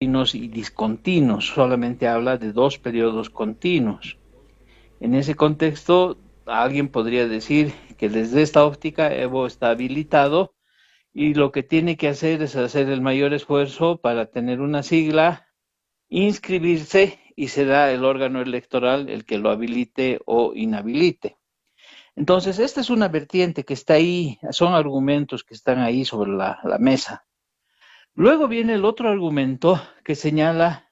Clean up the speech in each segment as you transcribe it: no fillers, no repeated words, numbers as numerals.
continuos y discontinuos, solamente habla de dos periodos continuos. En ese contexto, alguien podría decir que desde esta óptica Evo está habilitado y lo que tiene que hacer es hacer el mayor esfuerzo para tener una sigla, inscribirse y será el órgano electoral el que lo habilite o inhabilite. Entonces, esta es una vertiente que está ahí, son argumentos que están ahí sobre la mesa. Luego viene el otro argumento que señala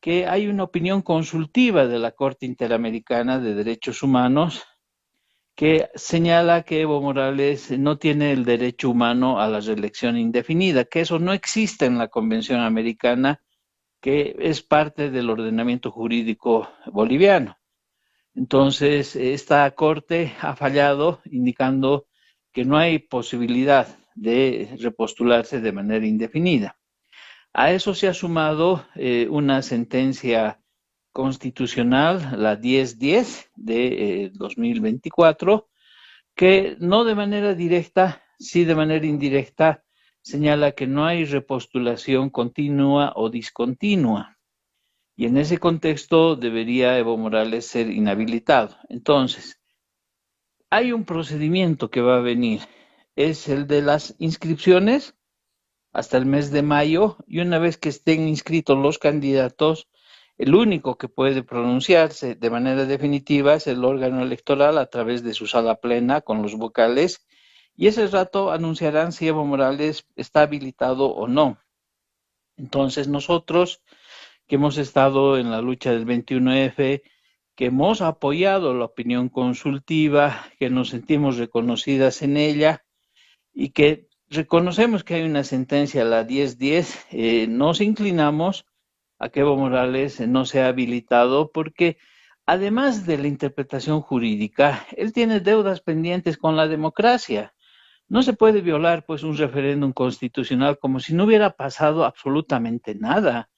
que hay una opinión consultiva de la Corte Interamericana de Derechos Humanos que señala que Evo Morales no tiene el derecho humano a la reelección indefinida, que eso no existe en la Convención Americana, que es parte del ordenamiento jurídico boliviano. Entonces, esta Corte ha fallado indicando que no hay posibilidad de repostularse de manera indefinida. A eso se ha sumado una sentencia constitucional, la 1010 de 2024, que no de manera directa, sí de manera indirecta, señala que no hay repostulación continua o discontinua. Y en ese contexto debería Evo Morales ser inhabilitado. Entonces, hay un procedimiento que va a venir, es el de las inscripciones hasta el mes de mayo, y una vez que estén inscritos los candidatos, el único que puede pronunciarse de manera definitiva es el órgano electoral a través de su sala plena con los vocales, y ese rato anunciarán si Evo Morales está habilitado o no. Entonces nosotros que hemos estado en la lucha del 21F, que hemos apoyado la opinión consultiva, que nos sentimos reconocidas en ella y que reconocemos que hay una sentencia, la 1010, nos inclinamos a que Evo Morales no sea habilitado porque además de la interpretación jurídica, él tiene deudas pendientes con la democracia. No se puede violar pues un referéndum constitucional como si no hubiera pasado absolutamente nada.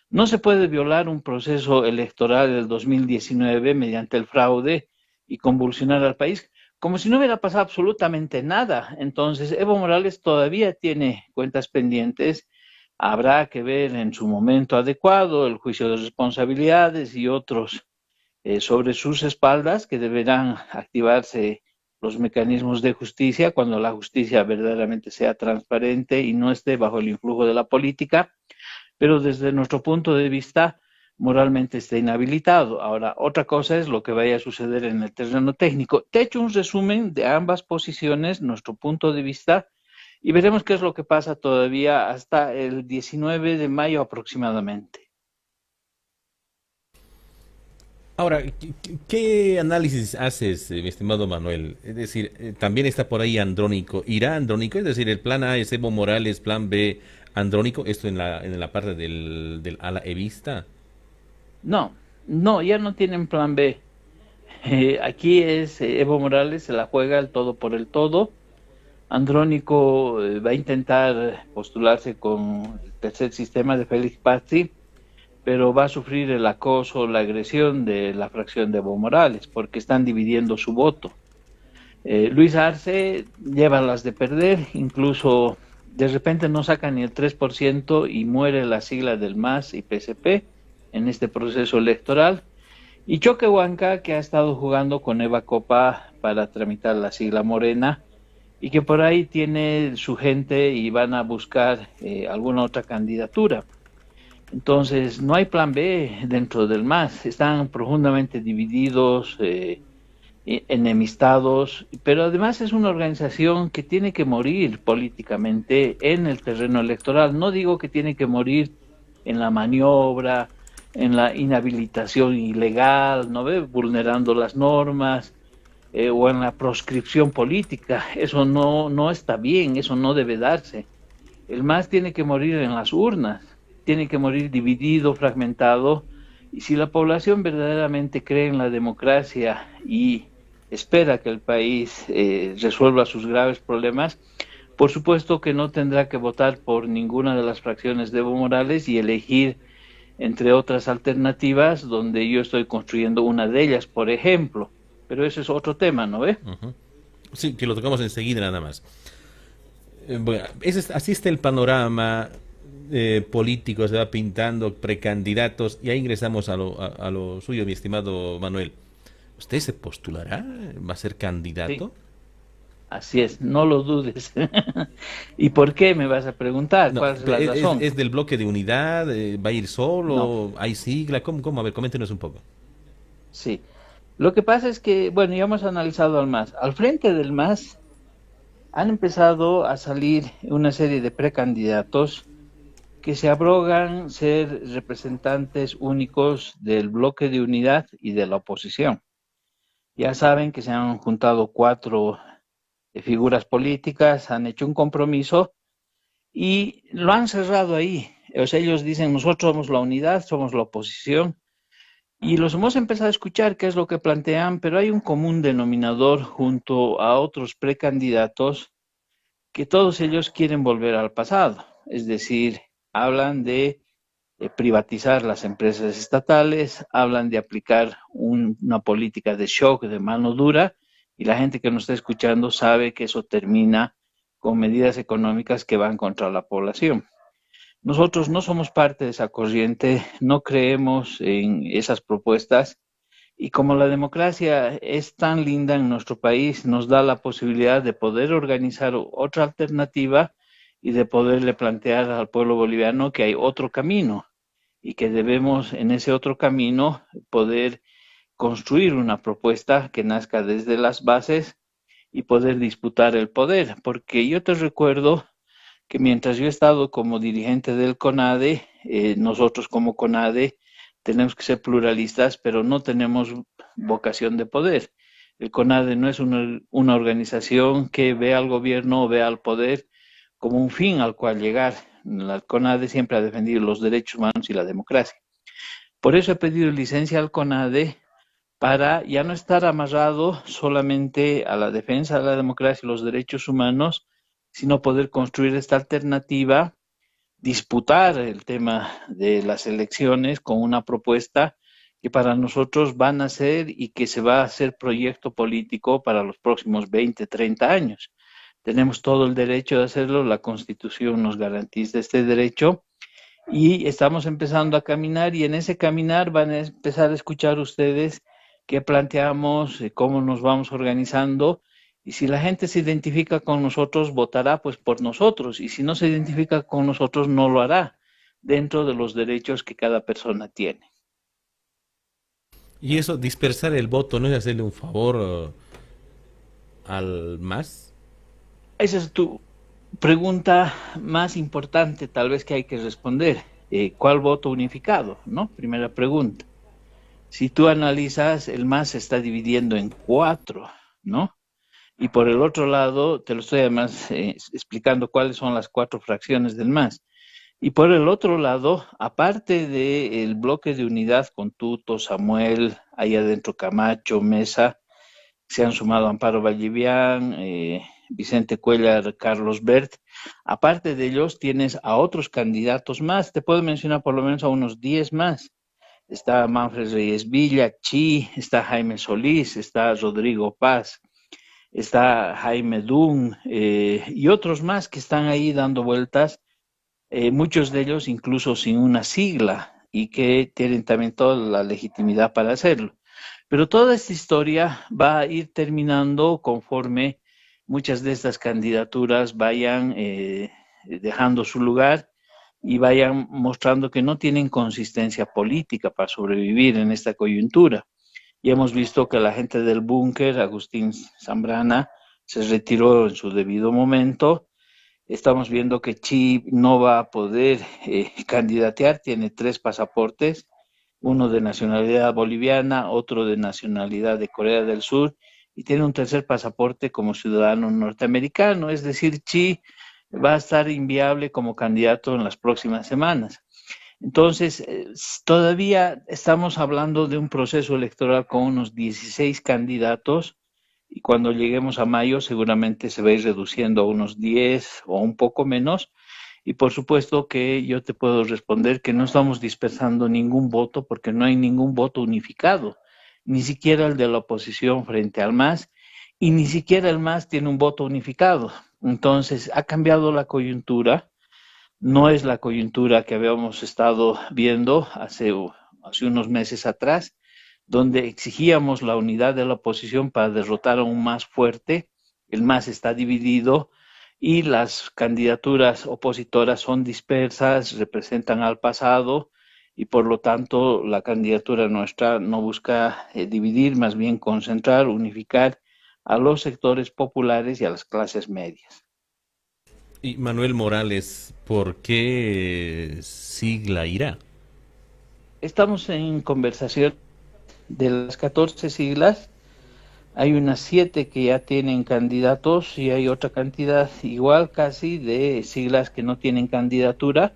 No se puede violar un proceso electoral del 2019 mediante el fraude y convulsionar al país como si no hubiera pasado absolutamente nada. Entonces, Evo Morales todavía tiene cuentas pendientes. Habrá que ver en su momento adecuado el juicio de responsabilidades y otros sobre sus espaldas, que deberán activarse los mecanismos de justicia cuando la justicia verdaderamente sea transparente y no esté bajo el influjo de la política, pero desde nuestro punto de vista moralmente está inhabilitado. Ahora, otra cosa es lo que vaya a suceder en el terreno técnico. Te he hecho un resumen de ambas posiciones, nuestro punto de vista, y veremos qué es lo que pasa todavía hasta el 19 de mayo aproximadamente. Ahora, ¿qué análisis haces, mi estimado Manuel? Es decir, también está por ahí Andrónico. ¿Irá Andrónico? Es decir, el plan A es Evo Morales, plan B Andrónico, esto en la parte del ala evista. No, no, ya no tienen plan B. Aquí es Evo Morales, se la juega el todo por el todo. Andrónico va a intentar postularse con el tercer sistema de Félix Pazzi, pero va a sufrir el acoso, la agresión de la fracción de Evo Morales, porque están dividiendo su voto. Luis Arce lleva las de perder, incluso de repente no saca ni el 3% y muere la sigla del MAS y PSP en este proceso electoral. Y Choquehuanca, que ha estado jugando con Eva Copa para tramitar la sigla Morena, y que por ahí tiene su gente y van a buscar alguna otra candidatura. Entonces, no hay plan B dentro del MAS, están profundamente divididos, enemistados, pero además es una organización que tiene que morir políticamente en el terreno electoral. No digo que tiene que morir en la maniobra, en la inhabilitación ilegal, ¿no ve? Vulnerando las normas, o en la proscripción política. Eso no está bien, eso no debe darse. El MAS tiene que morir en las urnas, tiene que morir dividido, fragmentado, y si la población verdaderamente cree en la democracia y espera que el país resuelva sus graves problemas, por supuesto que no tendrá que votar por ninguna de las fracciones de Evo Morales y elegir entre otras alternativas donde yo estoy construyendo una de ellas, por ejemplo. Pero ese es otro tema, ¿no ve? Sí, que lo tocamos enseguida nada más. Bueno, así está el panorama. político se va pintando, precandidatos, y ahí ingresamos a lo suyo, mi estimado Manuel. ¿Usted se postulará? ¿Va a ser Sí, candidato? así es, no lo dudes. ¿Y por qué me vas a preguntar? No, ¿Cuál es la razón? es del bloque de unidad, va a ir No, solo, hay sigla, ¿cómo? A ver, coméntenos un poco. sí. Lo que pasa es que, bueno, ya hemos analizado al MAS. Al frente del MAS han empezado a salir una serie de precandidatos que se abrogan ser representantes únicos del bloque de unidad y de la oposición. Ya saben que se han juntado cuatro figuras políticas, han hecho un compromiso y lo han cerrado ahí. O sea, ellos dicen, nosotros somos la unidad, somos la oposición, y los hemos empezado a escuchar qué es lo que plantean, pero hay un común denominador junto a otros precandidatos que todos ellos quieren volver al pasado, es decir, hablan de privatizar las empresas estatales, hablan de aplicar una política de shock, de mano dura, y la gente que nos está escuchando sabe que eso termina con medidas económicas que van contra la población. Nosotros no somos parte de esa corriente, no creemos en esas propuestas y como la democracia es tan linda en nuestro país, nos da la posibilidad de poder organizar otra alternativa y de poderle plantear al pueblo boliviano que hay otro camino y que debemos en ese otro camino poder construir una propuesta que nazca desde las bases y poder disputar el poder. Porque yo te recuerdo que mientras yo he estado como dirigente del CONADE, nosotros como CONADE tenemos que ser pluralistas, pero no tenemos vocación de poder. El CONADE no es una organización que ve al gobierno o ve al poder como un fin al cual llegar. La CONADE siempre ha defendido los derechos humanos y la democracia. Por eso he pedido licencia al CONADE para ya no estar amarrado solamente a la defensa de la democracia y los derechos humanos, sino poder construir esta alternativa, disputar el tema de las elecciones con una propuesta que para nosotros van a ser y que se va a hacer proyecto político para los próximos 20, 30 años. Tenemos todo el derecho de hacerlo, la Constitución nos garantiza este derecho y estamos empezando a caminar y en ese caminar van a empezar a escuchar ustedes qué planteamos, cómo nos vamos organizando y si la gente se identifica con nosotros, votará pues por nosotros y si no se identifica con nosotros, no lo hará dentro de los derechos que cada persona tiene. Y eso, dispersar el voto, ¿no es hacerle un favor al MAS? Esa es tu pregunta más importante tal vez que hay que responder. ¿Cuál voto unificado? ¿No? Primera pregunta. Si tú analizas, el MAS se está dividiendo en cuatro, ¿no? Y por el otro lado, te lo estoy además explicando cuáles son las cuatro fracciones del MAS. Y por el otro lado, aparte del bloque de unidad con Tuto, Samuel, ahí adentro Camacho, Mesa, se han sumado Amparo Vallivian, Vicente Cuellar, Carlos Bert. Aparte de ellos, tienes a otros candidatos más. Te puedo mencionar por lo menos a unos 10 más. Está Manfred Reyes Villa, Chi, está Jaime Solís, está Rodrigo Paz, está Jaime Dunn y otros más que están ahí dando vueltas, muchos de ellos incluso sin una sigla y que tienen también toda la legitimidad para hacerlo. Pero toda esta historia va a ir terminando conforme muchas de estas candidaturas vayan dejando su lugar y vayan mostrando que no tienen consistencia política para sobrevivir en esta coyuntura. Y hemos visto que la gente del búnker, Agustín Zambrana, se retiró en su debido momento. Estamos viendo que Chi no va a poder candidatear, tiene 3 pasaportes, uno de nacionalidad boliviana, otro de nacionalidad de Corea del Sur y tiene un tercer pasaporte como ciudadano norteamericano, es decir, Chi va a estar inviable como candidato en las próximas semanas. Entonces, todavía estamos hablando de un proceso electoral con unos 16 candidatos y cuando lleguemos a mayo seguramente se va a ir reduciendo a unos 10 o un poco menos. Y por supuesto que yo te puedo responder que no estamos dispersando ningún voto porque no hay ningún voto unificado, ni siquiera el de la oposición frente al MAS y ni siquiera el MAS tiene un voto unificado. Entonces ha cambiado la coyuntura. No es la coyuntura que habíamos estado viendo hace unos meses atrás, donde exigíamos la unidad de la oposición para derrotar a un MAS fuerte. El MAS está dividido y las candidaturas opositoras son dispersas, representan al pasado y por lo tanto la candidatura nuestra no busca dividir, más bien concentrar, unificar a los sectores populares y a las clases medias. Y Manuel Morales, ¿por qué sigla irá? Estamos en conversación de las 14 siglas. Hay unas 7 que ya tienen candidatos y hay otra cantidad igual casi de siglas que no tienen candidatura.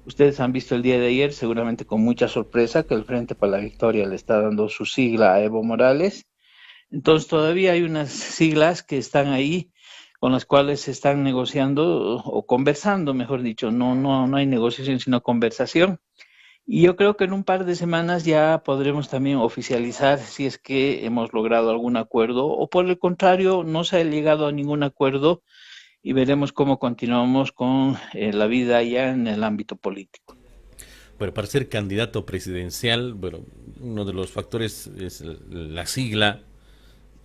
Ustedes han visto el día de ayer, seguramente con mucha sorpresa, que el Frente para la Victoria le está dando su sigla a Evo Morales. Entonces todavía hay unas siglas que están ahí con las cuales se están negociando o conversando, mejor dicho. No hay negociación, sino conversación. Y yo creo que en un par de semanas ya podremos también oficializar si es que hemos logrado algún acuerdo o por el contrario no se ha llegado a ningún acuerdo y veremos cómo continuamos con la vida ya en el ámbito político. Bueno, para ser candidato presidencial, bueno, uno de los factores es la sigla,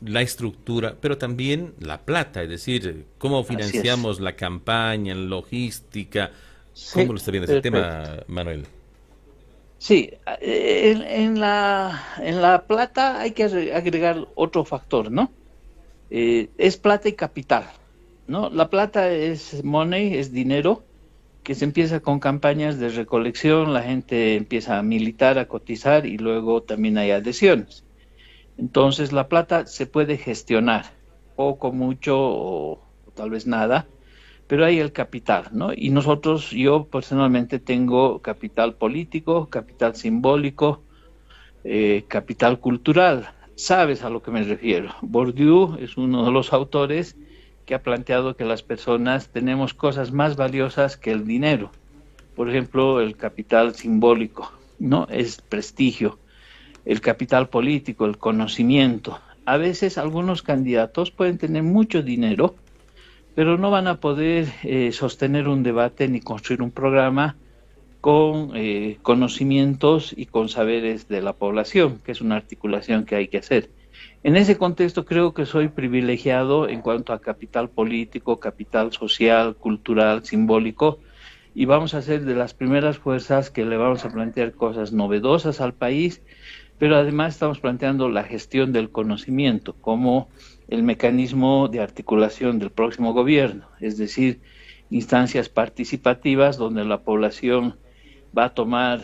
la estructura, pero también la plata, es decir, cómo Así es. financiamos la campaña, logística, ¿cómo Sí, lo está viendo ese tema, perfecto. Manuel? Sí, en la plata hay que agregar otro factor, ¿no? Es plata y capital, ¿no? La plata es money, es dinero, que se empieza con campañas de recolección, la gente empieza a militar, a cotizar y luego también hay adhesiones. Entonces la plata se puede gestionar, poco, mucho o tal vez nada, pero hay el capital, ¿no? Y nosotros, yo personalmente tengo capital político, capital simbólico, capital cultural. Sabes a lo que me refiero. Bourdieu es uno de los autores que ha planteado que las personas tenemos cosas más valiosas que el dinero. Por ejemplo, el capital simbólico, ¿no? Es prestigio. El capital político, el conocimiento. A veces algunos candidatos pueden tener mucho dinero, pero no van a poder sostener un debate ni construir un programa con conocimientos y con saberes de la población, que es una articulación que hay que hacer. En ese contexto creo que soy privilegiado en cuanto a capital político, capital social, cultural, simbólico, y vamos a ser de las primeras fuerzas que le vamos a plantear cosas novedosas al país, pero además estamos planteando la gestión del conocimiento como el mecanismo de articulación del próximo gobierno, es decir, instancias participativas donde la población va a tomar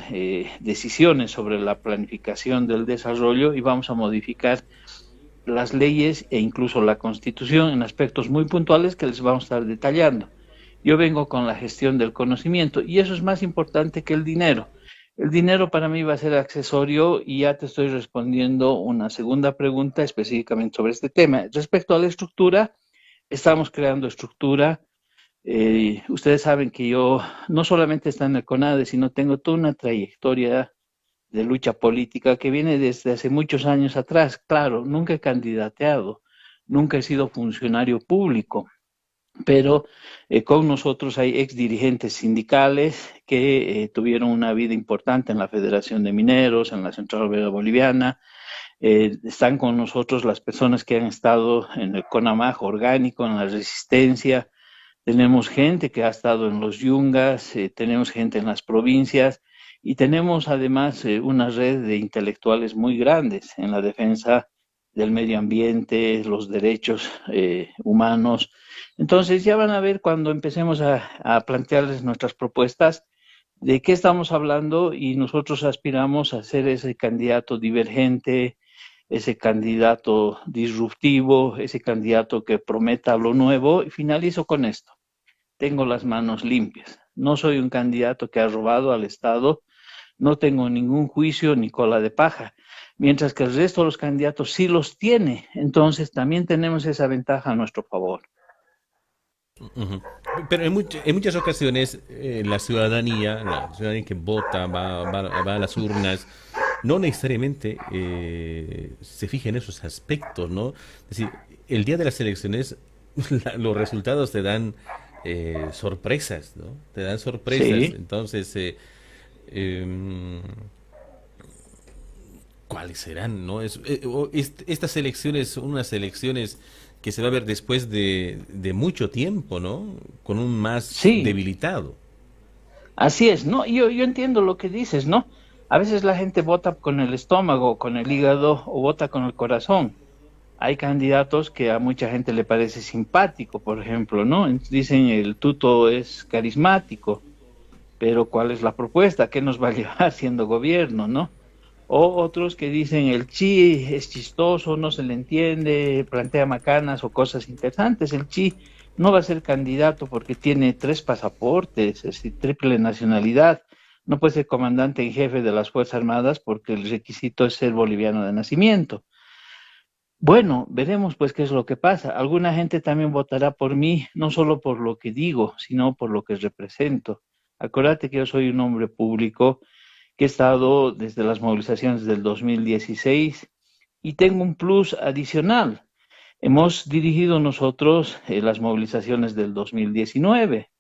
decisiones sobre la planificación del desarrollo y vamos a modificar las leyes e incluso la constitución en aspectos muy puntuales que les vamos a estar detallando. Yo vengo con la gestión del conocimiento y eso es más importante que el dinero. El dinero para mí va a ser accesorio y ya te estoy respondiendo una segunda pregunta específicamente sobre este tema. Respecto a la estructura, estamos creando estructura. Ustedes saben que yo no solamente estoy en el CONADE, sino tengo toda una trayectoria de lucha política que viene desde hace muchos años atrás. Claro, nunca he candidateado, nunca he sido funcionario público, pero con nosotros hay ex dirigentes sindicales que tuvieron una vida importante en la Federación de Mineros, en la Central Obrera Boliviana. Están con nosotros las personas que han estado en el CONAMAJ orgánico, en la resistencia. Tenemos gente que ha estado en los yungas, tenemos gente en las provincias y tenemos además una red de intelectuales muy grandes en la defensa del medio ambiente, los derechos humanos. Entonces ya van a ver cuando empecemos a plantearles nuestras propuestas de qué estamos hablando y nosotros aspiramos a ser ese candidato divergente, ese candidato disruptivo, ese candidato que prometa lo nuevo. Y finalizo con esto. Tengo las manos limpias. No soy un candidato que ha robado al Estado, no tengo ningún juicio ni cola de paja, mientras que el resto de los candidatos sí los tiene. Entonces también tenemos esa ventaja a nuestro favor. Ujú. Pero en muchas ocasiones la ciudadanía que vota, va a las urnas, no necesariamente se fija en esos aspectos, ¿no? Es decir, el día de las elecciones los resultados se dan sorpresas, ¿no? Te dan sorpresas. Sí. Entonces, em, ¿cuáles serán, no? Estas elecciones son unas elecciones que se va a ver después de mucho tiempo, ¿no? Con un más Sí, debilitado. así es, ¿no? Yo entiendo lo que dices, ¿no? A veces la gente vota con el estómago, con el hígado o vota con el corazón. Hay candidatos que a mucha gente le parece simpático, por ejemplo, ¿no? Dicen el tuto es carismático, pero ¿cuál es la propuesta? ¿Qué nos va a llevar siendo gobierno, no? O otros que dicen el chi es chistoso, no se le entiende, plantea macanas o cosas interesantes. El chi no va a ser candidato porque tiene 3 pasaportes, es decir, triple nacionalidad. No puede ser comandante en jefe de las Fuerzas Armadas porque el requisito es ser boliviano de nacimiento. Bueno, veremos pues qué es lo que pasa. Alguna gente también votará por mí, no solo por lo que digo, sino por lo que represento. Acuérdate que yo soy un hombre público que he estado desde las movilizaciones del 2016 y tengo un plus adicional. Hemos dirigido nosotros las movilizaciones del 2019.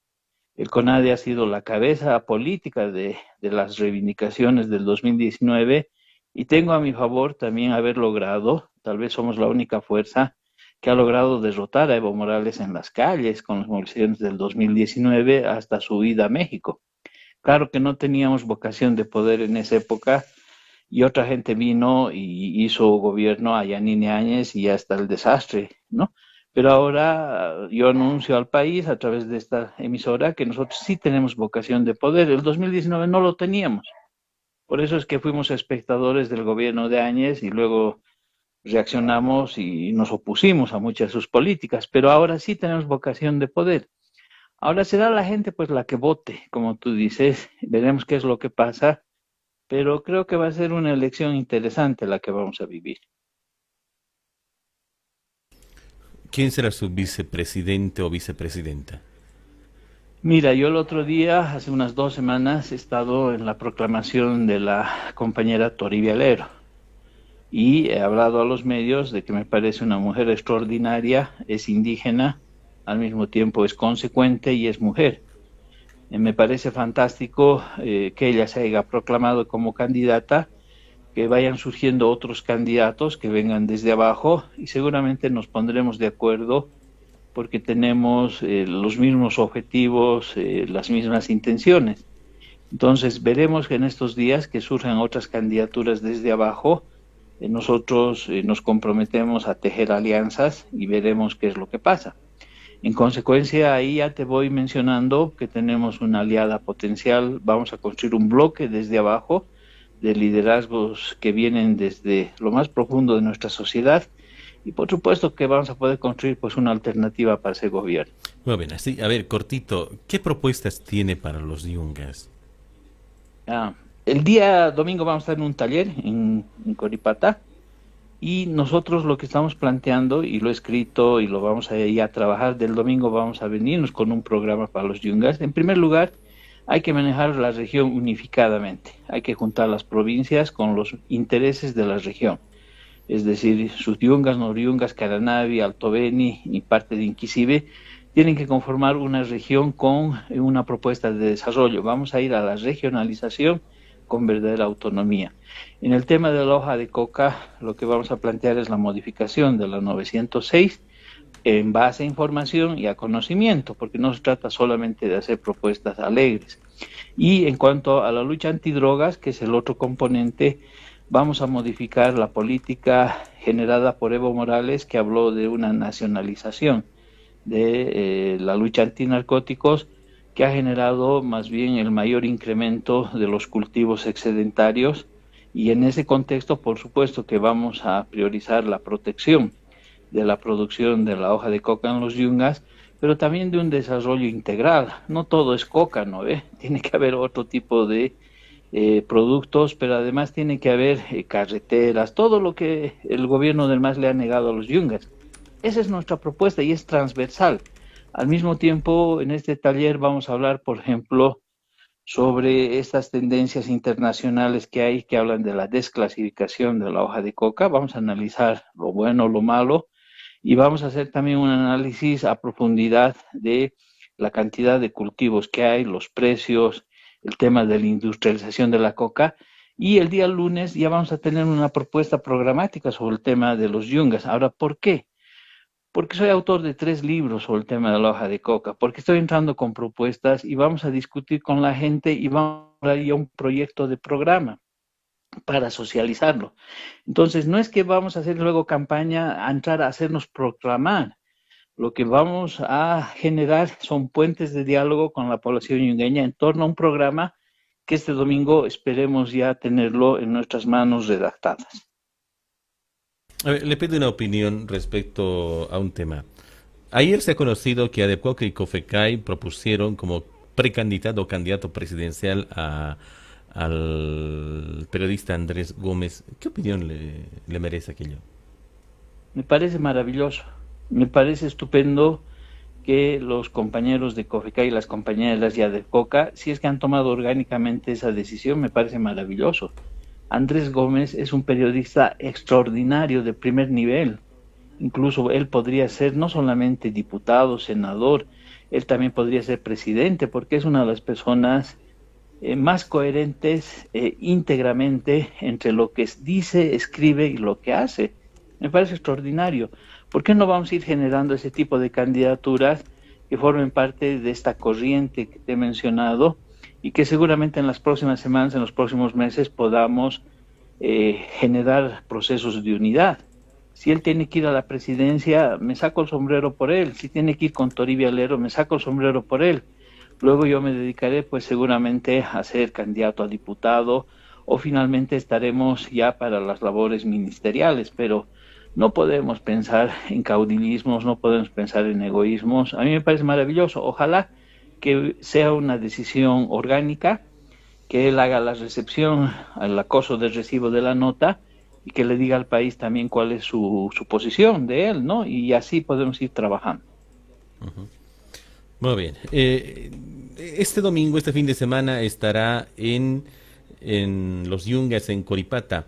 El CONADE ha sido la cabeza política de las reivindicaciones del 2019 y tengo a mi favor también haber logrado, tal vez somos la única fuerza que ha logrado derrotar a Evo Morales en las calles con las movilizaciones del 2019 hasta su huida a México. Claro que no teníamos vocación de poder en esa época y otra gente vino y hizo gobierno a Yanine Áñez y hasta el desastre, ¿no? Pero ahora yo anuncio al país a través de esta emisora que nosotros sí tenemos vocación de poder. El 2019 no lo teníamos. Por eso es que fuimos espectadores del gobierno de Áñez y luego reaccionamos y nos opusimos a muchas de sus políticas. Pero ahora sí tenemos vocación de poder. Ahora será la gente pues la que vote, como tú dices. Veremos qué es lo que pasa, pero creo que va a ser una elección interesante la que vamos a vivir. ¿Quién será su vicepresidente o vicepresidenta? Mira, yo el otro día, hace unas 2 semanas, he estado en la proclamación de la compañera Toribia Lero y he hablado a los medios de que me parece una mujer extraordinaria, es indígena, al mismo tiempo es consecuente y es mujer. Me parece fantástico que ella se haya proclamado como candidata, que vayan surgiendo otros candidatos que vengan desde abajo y seguramente nos pondremos de acuerdo porque tenemos los mismos objetivos, las mismas intenciones. Entonces veremos que en estos días que surjan otras candidaturas desde abajo, nosotros nos comprometemos a tejer alianzas y veremos qué es lo que pasa. En consecuencia, ahí ya te voy mencionando que tenemos una aliada potencial, vamos a construir un bloque desde abajo de liderazgos que vienen desde lo más profundo de nuestra sociedad y por supuesto que vamos a poder construir pues una alternativa para ese gobierno. Muy bien, así, a ver, cortito, ¿qué propuestas tiene para los yungas? Ah, el día domingo vamos a estar en un taller en Coripata y nosotros lo que estamos planteando, y lo he escrito y lo vamos a ir a trabajar, del domingo vamos a venirnos con un programa para los yungas. En primer lugar, hay que manejar la región unificadamente, hay que juntar las provincias con los intereses de la región, es decir, Sutyungas, Noriungas, Caranavi, Alto Beni y parte de Inquisibe, tienen que conformar una región con una propuesta de desarrollo. Vamos a ir a la regionalización con verdadera autonomía. En el tema de la hoja de coca, lo que vamos a plantear es la modificación de la 906 en base a información y a conocimiento, porque no se trata solamente de hacer propuestas alegres. Y en cuanto a la lucha antidrogas, que es el otro componente, vamos a modificar la política generada por Evo Morales, que habló de una nacionalización de la lucha antinarcóticos, que ha generado más bien el mayor incremento de los cultivos excedentarios. Y en ese contexto, por supuesto que vamos a priorizar la protección de la producción de la hoja de coca en los yungas, pero también de un desarrollo integral. No todo es coca, ¿no ve? Tiene que haber otro tipo de productos, pero además tiene que haber carreteras, todo lo que el gobierno del MAS le ha negado a los yungas. Esa es nuestra propuesta y es transversal. Al mismo tiempo, en este taller vamos a hablar, por ejemplo, sobre estas tendencias internacionales que hay que hablan de la desclasificación de la hoja de coca. Vamos a analizar lo bueno, lo malo y vamos a hacer también un análisis a profundidad de la cantidad de cultivos que hay, los precios, el tema de la industrialización de la coca. Y el día lunes ya vamos a tener una propuesta programática sobre el tema de los yungas. Ahora, ¿por qué? Porque soy autor de 3 libros sobre el tema de la hoja de coca, porque estoy entrando con propuestas y vamos a discutir con la gente y vamos a dar ya un proyecto de programa para socializarlo. Entonces, no es que vamos a hacer luego campaña a entrar a hacernos proclamar. Lo que vamos a generar son puentes de diálogo con la población yungueña en torno a un programa que este domingo esperemos ya tenerlo en nuestras manos redactadas. A ver, le pido una opinión respecto a un tema. Ayer se ha conocido que Adecuoca y Cofecay propusieron como precandidato o candidato presidencial al periodista Andrés Gómez. ¿Qué opinión le merece aquello? Me parece maravilloso, me parece estupendo que los compañeros de COFECA y las compañeras ya de COCA, si es que han tomado orgánicamente esa decisión, me parece maravilloso. Andrés Gómez es un periodista extraordinario de primer nivel. Incluso él podría ser no solamente diputado, senador, él también podría ser presidente, porque es una de las personas más coherentes íntegramente entre lo que dice, escribe y lo que hace. Me parece extraordinario. ¿Por qué no vamos a ir generando ese tipo de candidaturas que formen parte de esta corriente que te he mencionado y que seguramente en las próximas semanas, en los próximos meses podamos generar procesos de unidad? Si él tiene que ir a la presidencia, me saco el sombrero por él. Si tiene que ir con Toribia Alero, me saco el sombrero por él. Luego yo me dedicaré pues seguramente a ser candidato a diputado o finalmente estaremos ya para las labores ministeriales, pero no podemos pensar en caudillismos, no podemos pensar en egoísmos. A mí me parece maravilloso. Ojalá que sea una decisión orgánica, que él haga la recepción al acoso del recibo de la nota y que le diga al país también cuál es su posición de él, ¿no? Y así podemos ir trabajando. Muy bien. Este domingo, este fin de semana, estará en Los Yungas, en Coripata.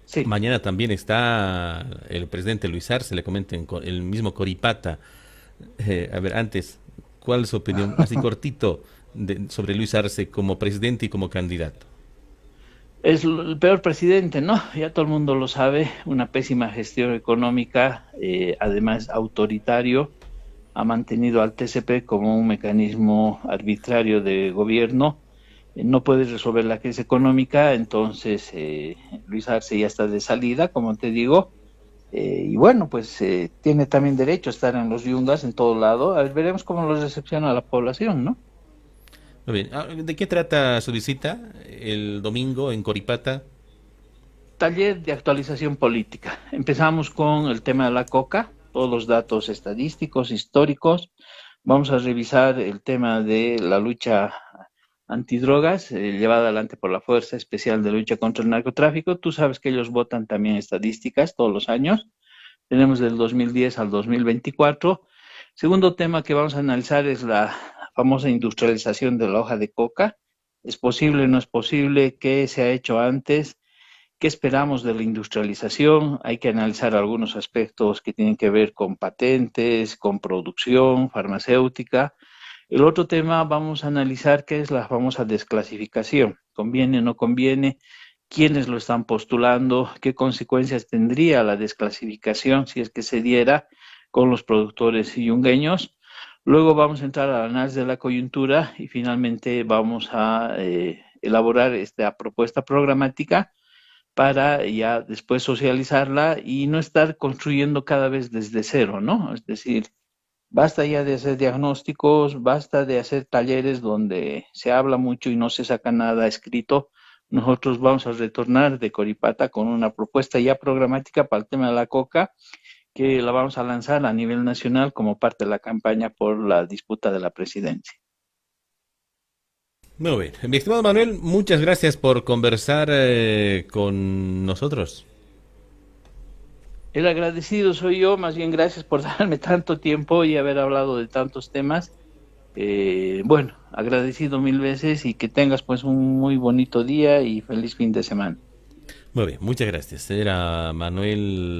Sí. Mañana también está el presidente Luis Arce, le comento, en el mismo Coripata. A ver, antes, ¿cuál es su opinión, así cortito, sobre Luis Arce como presidente y como candidato? Es el peor presidente, ¿no? Ya todo el mundo lo sabe, una pésima gestión económica, además autoritario, ha mantenido al TCP como un mecanismo arbitrario de gobierno, no puede resolver la crisis económica, entonces Luis Arce ya está de salida, como te digo, y bueno, pues tiene también derecho a estar en los yungas, en todo lado. A ver, veremos cómo lo recepciona la población, ¿no? Muy bien. ¿De qué trata su visita el domingo en Coripata? Taller de actualización política. Empezamos con el tema de la coca, todos los datos estadísticos, históricos. Vamos a revisar el tema de la lucha antidrogas, llevada adelante por la Fuerza Especial de Lucha contra el Narcotráfico. Tú sabes que ellos votan también estadísticas todos los años. Tenemos del 2010 al 2024. Segundo tema que vamos a analizar es la famosa industrialización de la hoja de coca. ¿Es posible o no es posible? ¿Qué se ha hecho antes? ¿Qué esperamos de la industrialización? Hay que analizar algunos aspectos que tienen que ver con patentes, con producción farmacéutica. El otro tema vamos a analizar qué es la famosa desclasificación. ¿Conviene o no conviene? ¿Quiénes lo están postulando? ¿Qué consecuencias tendría la desclasificación si es que se diera con los productores yungueños? Luego vamos a entrar al análisis de la coyuntura y finalmente vamos a elaborar esta propuesta programática para ya después socializarla y no estar construyendo cada vez desde cero, ¿no? Es decir, basta ya de hacer diagnósticos, basta de hacer talleres donde se habla mucho y no se saca nada escrito. Nosotros vamos a retornar de Coripata con una propuesta ya programática para el tema de la coca, que la vamos a lanzar a nivel nacional como parte de la campaña por la disputa de la presidencia. Muy bien. Mi estimado Manuel, muchas gracias por conversar con nosotros. El agradecido soy yo, más bien gracias por darme tanto tiempo y haber hablado de tantos temas. Bueno, agradecido mil veces y que tengas pues un muy bonito día y feliz fin de semana. Muy bien, muchas gracias. Era Manuel